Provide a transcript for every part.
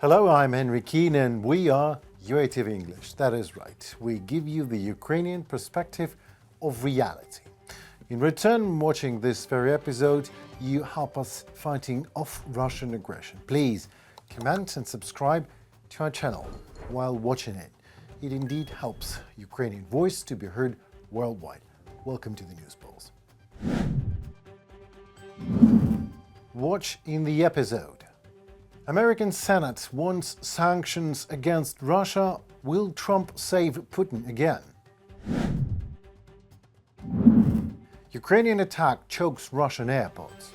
Hello, I'm Henry Keane and we are UATV English. That is right. We give you the Ukrainian perspective of reality. In return, watching this very episode, you help us fighting off Russian aggression. Please comment and subscribe to our channel while watching it. It indeed helps Ukrainian voice to be heard worldwide. Welcome to the News Pulse. Watch in the episode. American Senate wants sanctions against Russia. Will Trump save Putin again? Ukrainian attack chokes Russian airports.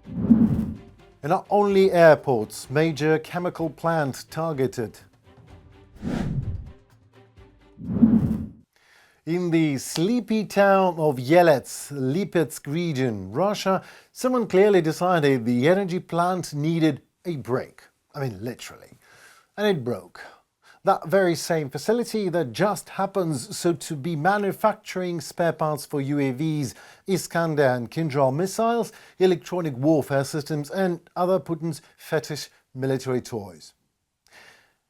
And not only airports, major chemical plant targeted. In the sleepy town of Yelets, Lipetsk region, Russia, someone clearly decided the energy plant needed a break. I mean, literally. And it broke. That very same facility that just happens so to be manufacturing spare parts for UAVs, Iskander and Kinjal missiles, electronic warfare systems and other Putin's fetish military toys.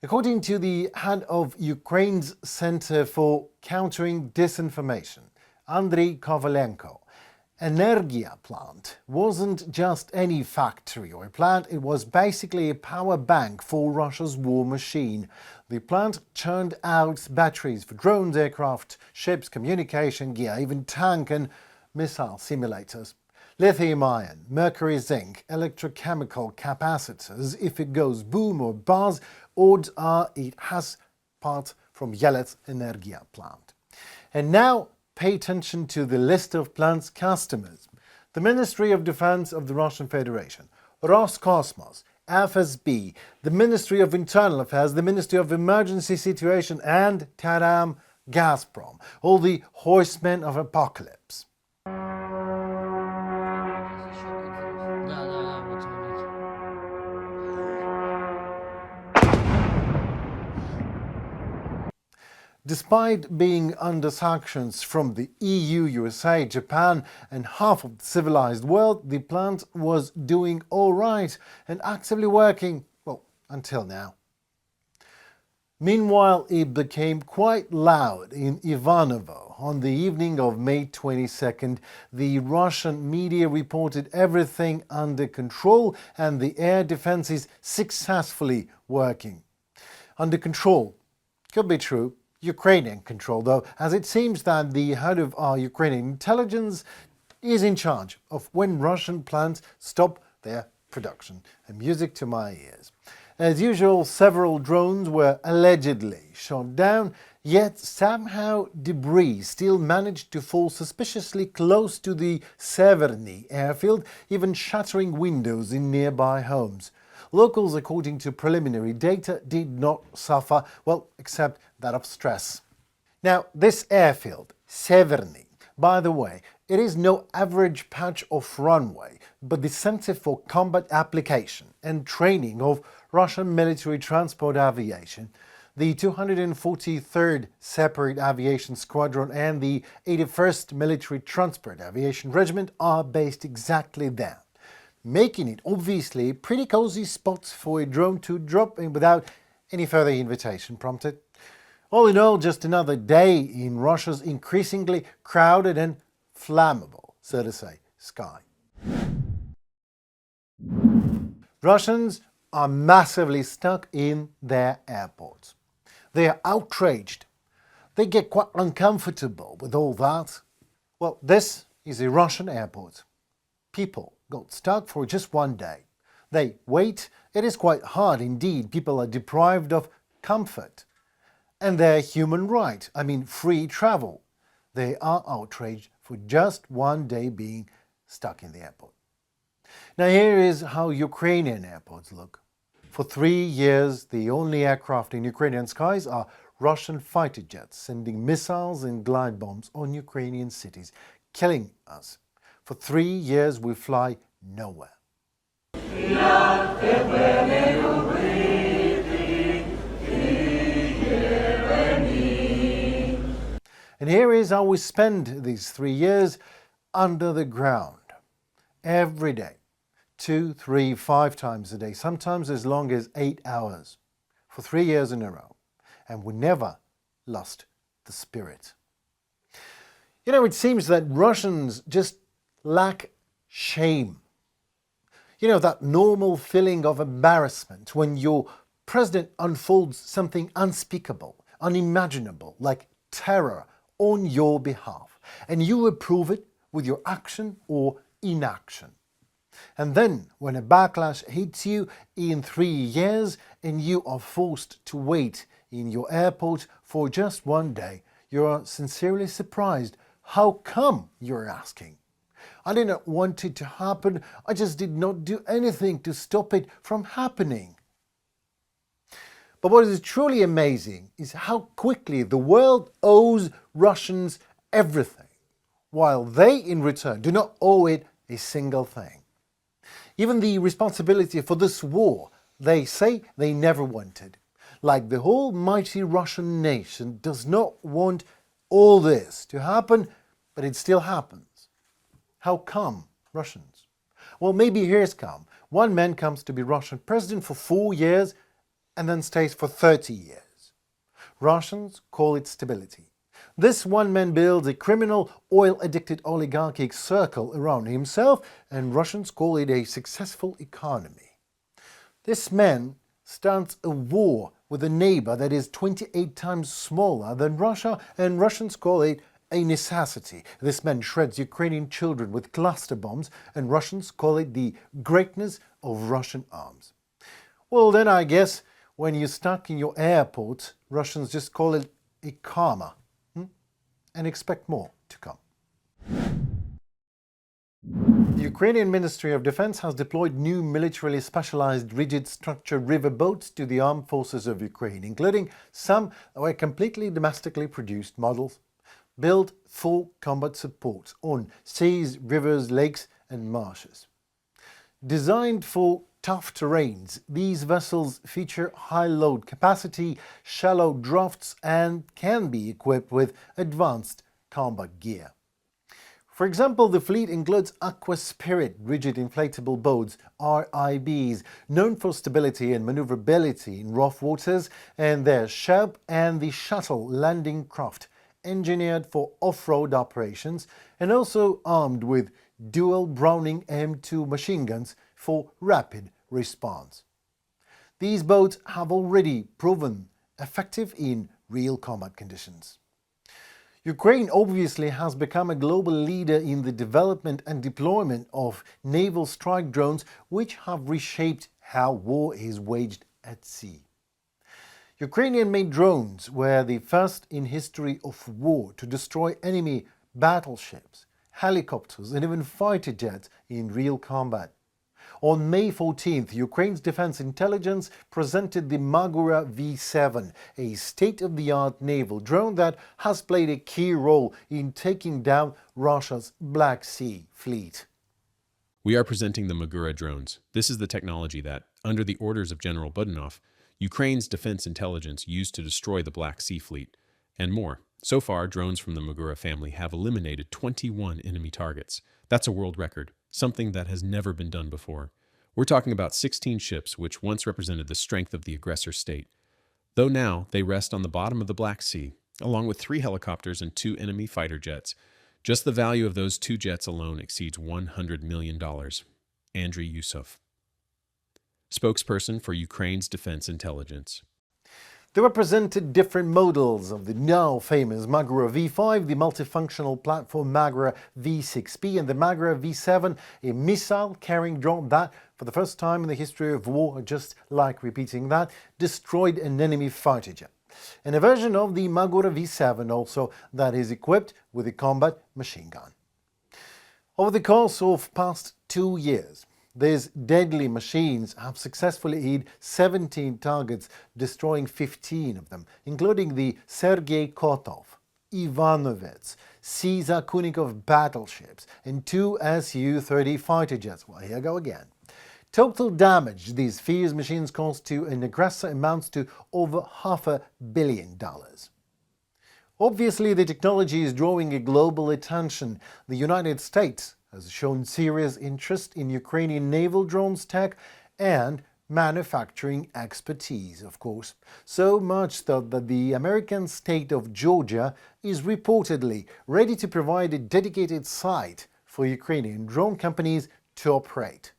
According to the head of Ukraine's Center for Countering Disinformation, Andriy Kovalenko, Energia plant wasn't just any factory or plant, it was basically a power bank for Russia's war machine. The plant churned out batteries for drones, aircraft, ships, communication gear, even tank and missile simulators. Lithium-ion, mercury-zinc, electrochemical capacitors. If it goes boom or buzz, odds are it has parts from Yelets Energia plant. And now, pay attention to the list of plant's customers. The Ministry of Defense of the Russian Federation, Roscosmos, FSB, the Ministry of Internal Affairs, the Ministry of Emergency Situation and, tadam, Gazprom, all the horsemen of apocalypse. Despite being under sanctions from the EU, USA, Japan and half of the civilized world, the plant was doing all right and actively working, well, until now. Meanwhile, it became quite loud in Ivanovo. On the evening of May 22nd, the Russian media reported everything under control and the air defense is successfully working. Under control could be true. Ukrainian control, though, as it seems that the head of our Ukrainian intelligence is in charge of when Russian plants stop their production. And music to my ears. As usual, several drones were allegedly shot down, yet somehow debris still managed to fall suspiciously close to the Severny airfield, even shattering windows in nearby homes. Locals, according to preliminary data, did not suffer, well, except that of stress. Now, this airfield, Severny, by the way, it is no average patch of runway, but the center for combat application and training of Russian military transport aviation. The 243rd Separate Aviation Squadron and the 81st Military Transport Aviation Regiment are based exactly there, making it obviously pretty cozy spots for a drone to drop in without any further invitation prompted. All in all, just another day in Russia's increasingly crowded and flammable, so to say, sky. Russians are massively stuck in their airports. They are outraged. They get quite uncomfortable with all that. Well, this is a Russian airport. People got stuck for just one day. They wait. It is quite hard indeed. People are deprived of comfort and their human right, I mean free travel. They are outraged for just one day being stuck in the airport. Now here is how Ukrainian airports look. For 3 years, the only aircraft in Ukrainian skies are Russian fighter jets sending missiles and glide bombs on Ukrainian cities, killing us. For 3 years we fly nowhere. And here is how we spend these 3 years under the ground. Every day, 2, 3, 5 times a day, sometimes as long as 8 hours, for 3 years in a row. And we never lost the spirit. You know, it seems that Russians just lack shame. You know, that normal feeling of embarrassment when your president unfolds something unspeakable, unimaginable, like terror on your behalf, and you approve it with your action or inaction. And then, when a backlash hits you in 3 years and you are forced to wait in your airport for just 1 day, you are sincerely surprised. How come, you're asking? I did not want it to happen. I just did not do anything to stop it from happening. But what is truly amazing is how quickly the world owes Russians everything, while they in return do not owe it a single thing. Even the responsibility for this war, they say they never wanted. Like the whole mighty Russian nation does not want all this to happen, but it still happens. How come, Russians? Well, maybe here's come. One man comes to be Russian president for 4 years and then stays for 30 years. Russians call it stability. This one man builds a criminal, oil-addicted oligarchic circle around himself, and Russians call it a successful economy. This man starts a war with a neighbor that is 28 times smaller than Russia, and Russians call it a necessity. This man shreds Ukrainian children with cluster bombs, and Russians call it the greatness of Russian arms. Well, then I guess when you're stuck in your airport, Russians just call it a karma, and expect more to come. The Ukrainian Ministry of Defense has deployed new militarily specialized rigid structure river boats to the armed forces of Ukraine, including some that were completely domestically produced models, built for combat support on seas, rivers, lakes and marshes. Designed for tough terrains, these vessels feature high load capacity, shallow drafts and can be equipped with advanced combat gear. For example, the fleet includes Aqua Spirit rigid inflatable boats, RIBs, known for stability and maneuverability in rough waters, and their Sherp and the Shuttle landing craft, engineered for off-road operations and also armed with dual Browning M2 machine guns for rapid response. These boats have already proven effective in real combat conditions. Ukraine obviously has become a global leader in the development and deployment of naval strike drones, which have reshaped how war is waged at sea. Ukrainian-made drones were the first in history of war to destroy enemy battleships, helicopters and even fighter jets in real combat. On May 14th, Ukraine's defense intelligence presented the Magura V7, a state-of-the-art naval drone that has played a key role in taking down Russia's Black Sea fleet. We are presenting the Magura drones. This is the technology that, under the orders of General Budanov, Ukraine's defense intelligence used to destroy the Black Sea fleet, and more. So far, drones from the Magura family have eliminated 21 enemy targets. That's a world record, something that has never been done before. We're talking about 16 ships which once represented the strength of the aggressor state, though now they rest on the bottom of the Black Sea, along with 3 helicopters and 2 enemy fighter jets. Just the value of those 2 jets alone exceeds $100 million. Andriy Yusuf, spokesperson for Ukraine's defense intelligence. They were presented different models of the now famous Magura V5, the multifunctional platform Magura V6P, and the Magura V7, a missile-carrying drone that, for the first time in the history of war, just like repeating that, destroyed an enemy fighter jet. And a version of the Magura V7 also that is equipped with a combat machine gun. Over the course of past 2 years, these deadly machines have successfully hit 17 targets, destroying 15 of them, including the Sergei Kotov, Ivanovets, Caesar Kunikov battleships, and 2 Su-30 fighter jets. Well, here I go again. Total damage these fierce machines caused to an aggressor amounts to over $500 million. Obviously, the technology is drawing a global attention. The United States has shown serious interest in Ukrainian naval drones tech and manufacturing expertise, of course. So much that the American state of Georgia is reportedly ready to provide a dedicated site for Ukrainian drone companies to operate.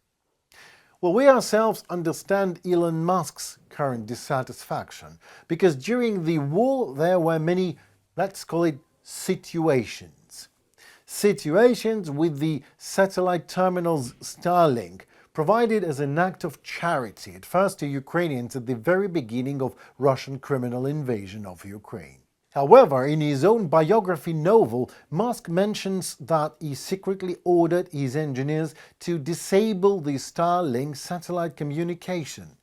Well, we ourselves understand Elon Musk's current dissatisfaction because during the war there were many, let's call it, situations. Situations with the satellite terminals Starlink provided as an act of charity at first to Ukrainians at the very beginning of Russian criminal invasion of Ukraine. However, in his own biography novel, Musk mentions that he secretly ordered his engineers to disable the Starlink satellite communication.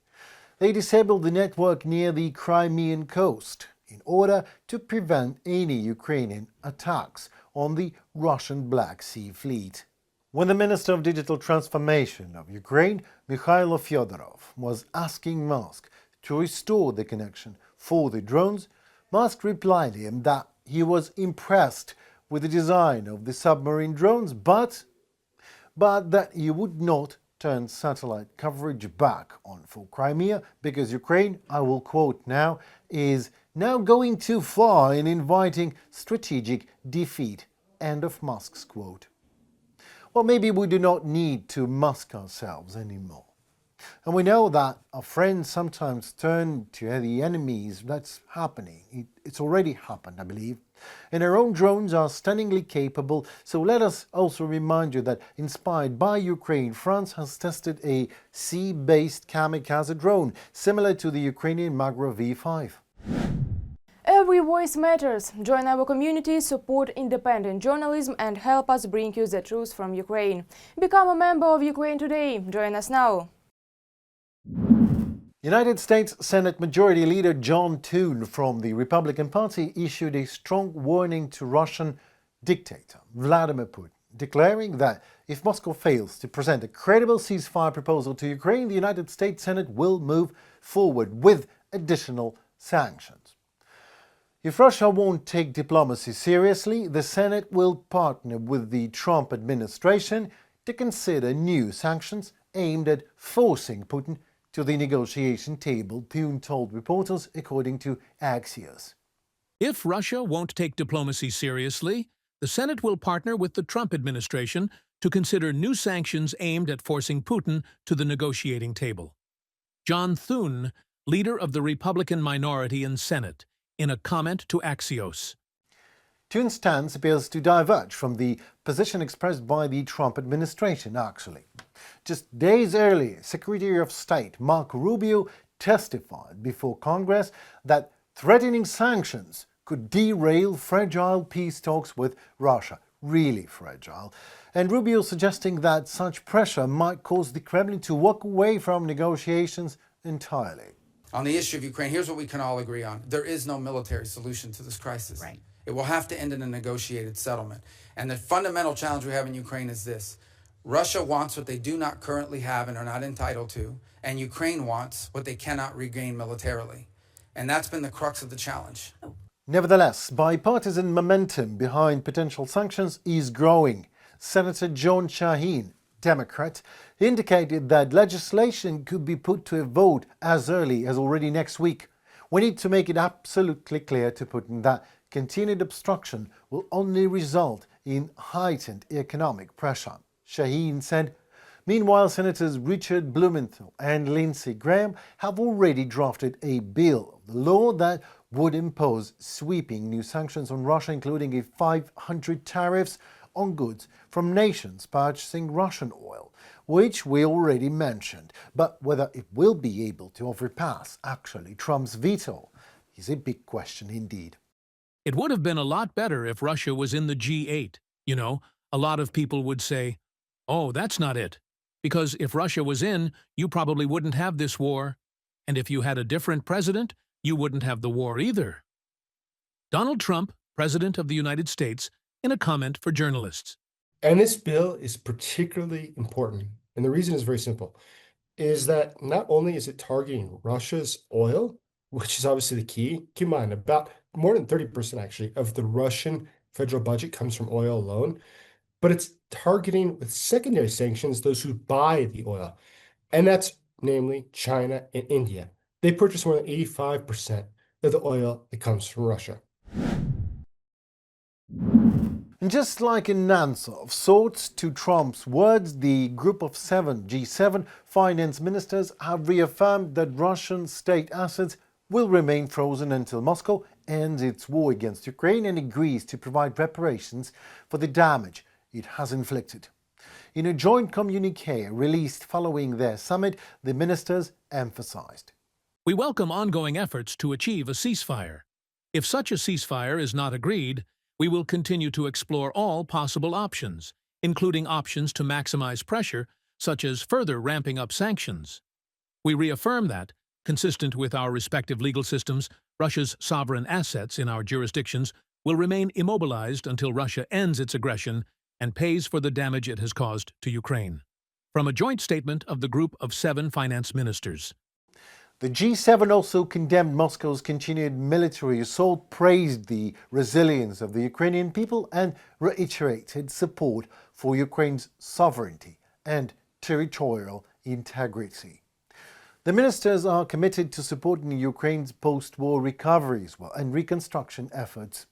They disabled the network near the Crimean coast in order to prevent any Ukrainian attacks on the Russian Black Sea Fleet. When the Minister of Digital Transformation of Ukraine, Mikhailo Fyodorov, was asking Musk to restore the connection for the drones, Musk replied him that he was impressed with the design of the submarine drones, but that he would not turn satellite coverage back on for Crimea because Ukraine, I will quote now, is now going too far in inviting strategic defeat. End of Musk's quote. Well, maybe we do not need to Musk ourselves anymore. And we know that our friends sometimes turn to the enemies. That's happening. It's already happened, I believe. And our own drones are stunningly capable, so let us also remind you that, inspired by Ukraine, France has tested a sea-based kamikaze drone, similar to the Ukrainian Magra V5. Every voice matters. Join our community, support independent journalism and help us bring you the truth from Ukraine. Become a member of Ukraine Today. Join us now. United States Senate Majority Leader John Thune from the Republican Party issued a strong warning to Russian dictator Vladimir Putin, declaring that if Moscow fails to present a credible ceasefire proposal to Ukraine, the United States Senate will move forward with additional sanctions. If Russia won't take diplomacy seriously, the Senate will partner with the Trump administration to consider new sanctions aimed at forcing Putin to the negotiation table, Thune told reporters, according to Axios. If Russia won't take diplomacy seriously, the Senate will partner with the Trump administration to consider new sanctions aimed at forcing Putin to the negotiating table. John Thune, leader of the Republican minority in Senate, in a comment to Axios. Thune's stance appears to diverge from the position expressed by the Trump administration, actually. Just days earlier, Secretary of State Marco Rubio testified before Congress that threatening sanctions could derail fragile peace talks with Russia. Really fragile. And Rubio suggesting that such pressure might cause the Kremlin to walk away from negotiations entirely. On the issue of Ukraine, here's what we can all agree on. There is no military solution to this crisis. Right. It will have to end in a negotiated settlement. And the fundamental challenge we have in Ukraine is this. Russia wants what they do not currently have and are not entitled to, and Ukraine wants what they cannot regain militarily. And that's been the crux of the challenge. Nevertheless, bipartisan momentum behind potential sanctions is growing. Senator John Shaheen, Democrat, indicated that legislation could be put to a vote as early as already next week. We need to make it absolutely clear to Putin that continued obstruction will only result in heightened economic pressure, Shaheen said. Meanwhile, Senators Richard Blumenthal and Lindsey Graham have already drafted a bill of the law that would impose sweeping new sanctions on Russia, including a 500 tariffs on goods from nations purchasing Russian oil, which we already mentioned. But whether it will be able to overpass actually Trump's veto is a big question indeed. It would have been a lot better if Russia was in the G8. You know, a lot of people would say, oh, that's not it. Because if Russia was in, you probably wouldn't have this war. And if you had a different president, you wouldn't have the war either. Donald Trump, President of the United States, in a comment for journalists. And this bill is particularly important. And the reason is very simple, is that not only is it targeting Russia's oil, which is obviously the key. Keep in mind, about more than 30% actually of the Russian federal budget comes from oil alone, but it's targeting with secondary sanctions those who buy the oil, and that's namely China and India. They purchase more than 85% of the oil that comes from Russia. And just like an answer of sorts to Trump's words, the Group of Seven, G7 finance ministers have reaffirmed that Russian state assets will remain frozen until Moscow ends its war against Ukraine and agrees to provide reparations for the damage it has inflicted. In a joint communiqué released following their summit, the ministers emphasized: We welcome ongoing efforts to achieve a ceasefire. If such a ceasefire is not agreed, we will continue to explore all possible options, including options to maximize pressure, such as further ramping up sanctions. We reaffirm that, consistent with our respective legal systems, Russia's sovereign assets in our jurisdictions will remain immobilized until Russia ends its aggression and pays for the damage it has caused to Ukraine. From a joint statement of the Group of Seven finance ministers. The G7 also condemned Moscow's continued military assault, praised the resilience of the Ukrainian people, and reiterated support for Ukraine's sovereignty and territorial integrity. The ministers are committed to supporting Ukraine's post-war recovery as well and reconstruction efforts.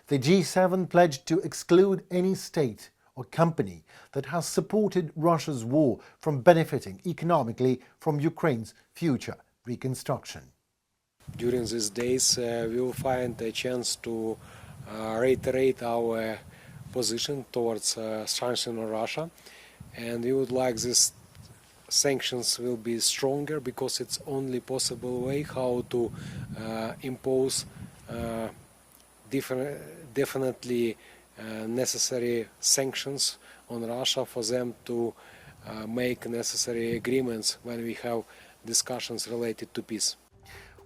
The G7 pledged to exclude any state or company that has supported Russia's war from benefiting economically from Ukraine's future reconstruction. During these days, we will find a chance to reiterate our position towards sanctioning Russia, and we would like these sanctions will be stronger because it's only possible way how to impose definitely necessary sanctions on Russia for them to make necessary agreements when we have discussions related to peace.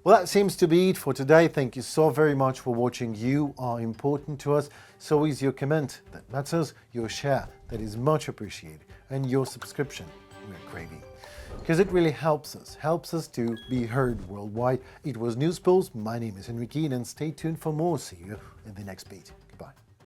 Well, that seems to be it for today. Thank you so very much for watching. You are important to us. So is your comment that matters, your share that is much appreciated, and your subscription we're craving. Because it really helps us to be heard worldwide. It was News Pulse. My name is Henry Keane, and stay tuned for more. See you in the next beat.